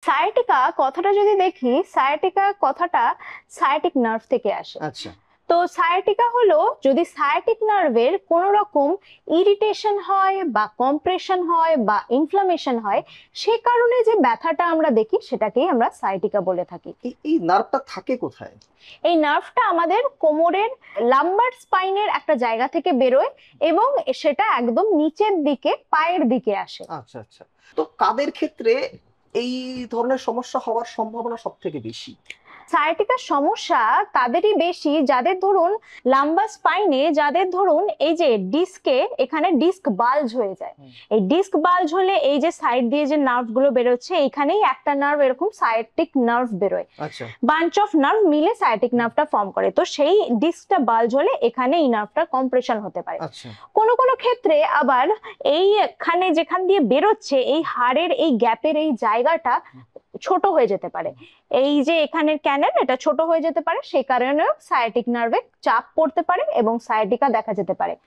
Sciatica কথাটা যদি দেখি, সায়াটিকা কথাটা সায়াটিক নার্ভ থেকে আসে। আচ্ছা। তো সায়াটিকা হলো যদি সায়াটিক নার্ভের কোন রকম ইরিটেশন হয় বা কম্প্রেশন হয় বা ইনফ্লামেশন হয়, সে কারণে যে ব্যথাটা আমরা দেখি সেটাকেই আমরা সায়াটিকা বলে থাকি। এই নার্ভটা থাকে কোথায়? এই নার্ভটা আমাদের কোমরের লাম্বার স্পাইনের একটা জায়গা থেকে বেরোয় এবং সেটা একদম নিচের দিকে পায়ের দিকে আসে। আচ্ছা আচ্ছা। তো কাদের ক্ষেত্রে এই ধরনের সমস্যা হওয়ার সম্ভাবনা সব থেকে বেশি? সায়াটিকার সমস্যা তাদেরই বেশি যাদের ধরুন লাম্বার স্পাইনে, যাদের ধরুন এই যে ডিস্কে এখানে ডিস্ক বাল্জ হয়ে যায়। এই ডিস্ক বাল্জ হলে এই যে সাইড দিয়ে যে নার্ভ গুলো বেরোচ্ছে, এখানেই একটা নার্ভ এরকম সায়াটিক নার্ভ বেরোয়। আচ্ছা। বাঞ্চ অফ নার্ভ মিলে সায়াটিক নার্ভটা ফর্ম করে। তো সেই ডিস্কটা বাল্জ হলে এখানে এই নার্ভটা কম্প্রেশন হতে পারে। আচ্ছা। কোনো কোনো ক্ষেত্রে আবার এইখানে যেখান দিয়ে বেরোচ্ছে এই হাড়ের এই গ্যাপের এই জায়গাটা ছোট হয়ে যেতে পারে। এই যে এখানের ক্যানেল এটা ছোট হয়ে যেতে পারে, সেই কারণেও সায়াটিক নার্ভে চাপ পড়তে পারে এবং সায়াটিকা দেখা যেতে পারে।